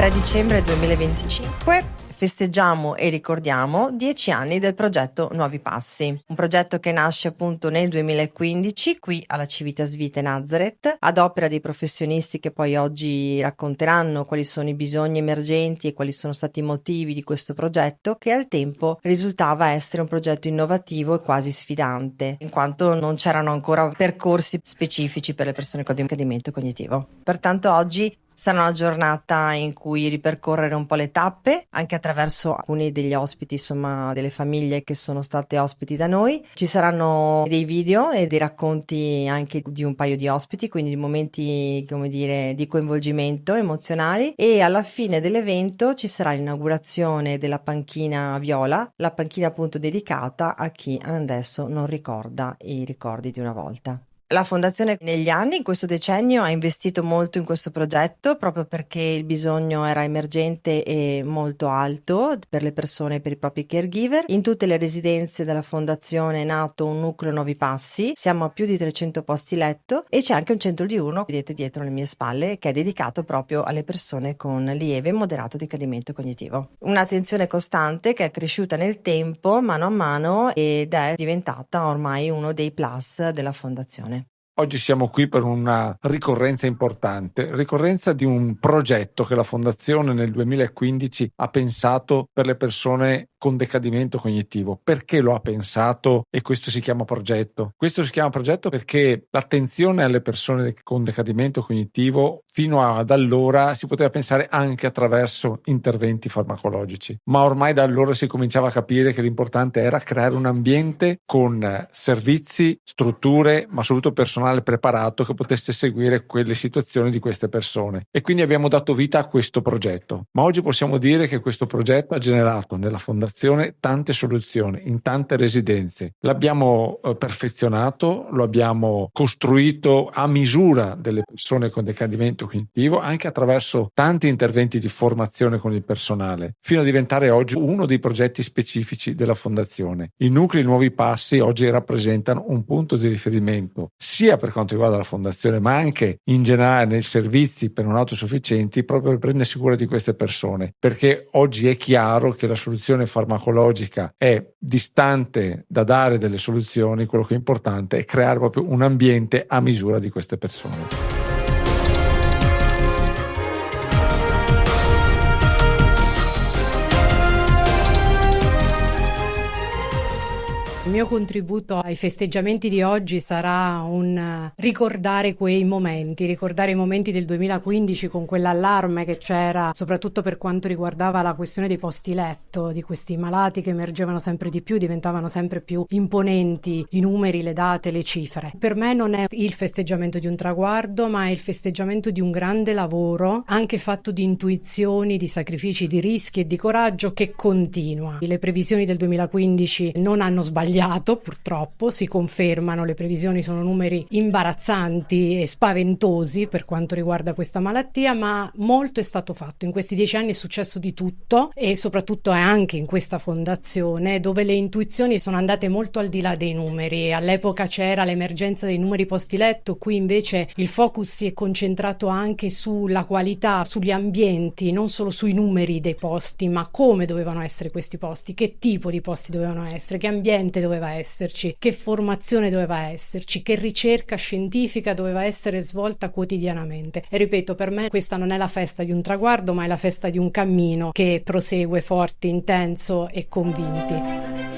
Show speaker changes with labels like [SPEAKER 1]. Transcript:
[SPEAKER 1] 3 dicembre 2025 festeggiamo e ricordiamo 10 anni del progetto Nuovi Passi, un progetto che nasce appunto nel 2015 qui alla Civitas Vitae Nazareth, ad opera dei professionisti che poi oggi racconteranno quali sono i bisogni emergenti e quali sono stati i motivi di questo progetto, che al tempo risultava essere un progetto innovativo e quasi sfidante, in quanto non c'erano ancora percorsi specifici per le persone con decadimento cognitivo. Pertanto oggi sarà una giornata in cui ripercorrere un po' le tappe, anche attraverso alcuni degli ospiti, insomma, delle famiglie che sono state ospiti da noi. Ci saranno dei video e dei racconti anche di un paio di ospiti, quindi di momenti, come dire, di coinvolgimento emozionali, e alla fine dell'evento ci sarà l'inaugurazione della panchina viola, la panchina appunto dedicata a chi adesso non ricorda i ricordi di una volta. La Fondazione negli anni, in questo decennio, ha investito molto in questo progetto proprio perché il bisogno era emergente e molto alto per le persone, per i propri caregiver. In tutte le residenze della Fondazione è nato un nucleo Nuovi Passi, siamo a più di 300 posti letto e c'è anche un centro diurno, vedete dietro le mie spalle, che è dedicato proprio alle persone con lieve e moderato decadimento cognitivo. Un'attenzione costante che è cresciuta nel tempo, mano a mano, ed è diventata ormai uno dei plus della Fondazione.
[SPEAKER 2] Oggi siamo qui per una ricorrenza importante, ricorrenza di un progetto che la Fondazione nel 2015 ha pensato per le persone con decadimento cognitivo. Perché lo ha pensato e questo si chiama progetto? Questo si chiama progetto perché l'attenzione alle persone con decadimento cognitivo fino ad allora si poteva pensare anche attraverso interventi farmacologici, ma ormai da allora si cominciava a capire che l'importante era creare un ambiente con servizi, strutture, ma soprattutto personale preparato che potesse seguire quelle situazioni di queste persone, e quindi abbiamo dato vita a questo progetto. Ma oggi possiamo dire che questo progetto ha generato nella Fondazione tante soluzioni in tante residenze. L'abbiamo perfezionato, lo abbiamo costruito a misura delle persone con decadimento cognitivo, anche attraverso tanti interventi di formazione con il personale, fino a diventare oggi uno dei progetti specifici della Fondazione. I nuclei Nuovi Passi oggi rappresentano un punto di riferimento sia per quanto riguarda la Fondazione, ma anche in generale nei servizi per non autosufficienti, proprio per prendersi cura di queste persone, perché oggi è chiaro che la soluzione farmacologica è distante da dare delle soluzioni. Quello che è importante è creare proprio un ambiente a misura di queste persone.
[SPEAKER 3] Il mio contributo ai festeggiamenti di oggi sarà un ricordare quei momenti, ricordare i momenti del 2015 con quell'allarme che c'era, soprattutto per quanto riguardava la questione dei posti letto, di questi malati che emergevano sempre di più, diventavano sempre più imponenti i numeri, le date, le cifre. Per me non è il festeggiamento di un traguardo, ma è il festeggiamento di un grande lavoro, anche fatto di intuizioni, di sacrifici, di rischi e di coraggio, che continua. Le previsioni del 2015 non hanno sbagliato, purtroppo, si confermano, le previsioni sono numeri imbarazzanti e spaventosi per quanto riguarda questa malattia, ma molto è stato fatto. In questi 10 anni è successo di tutto, e soprattutto è anche in questa fondazione dove le intuizioni sono andate molto al di là dei numeri. All'epoca c'era l'emergenza dei numeri posti letto, qui invece il focus si è concentrato anche sulla qualità, sugli ambienti, non solo sui numeri dei posti, ma come dovevano essere questi posti, che tipo di posti dovevano essere, che ambiente doveva esserci, che formazione doveva esserci, che ricerca scientifica doveva essere svolta quotidianamente. E ripeto, per me questa non è la festa di un traguardo, ma è la festa di un cammino che prosegue forte, intenso e convinti.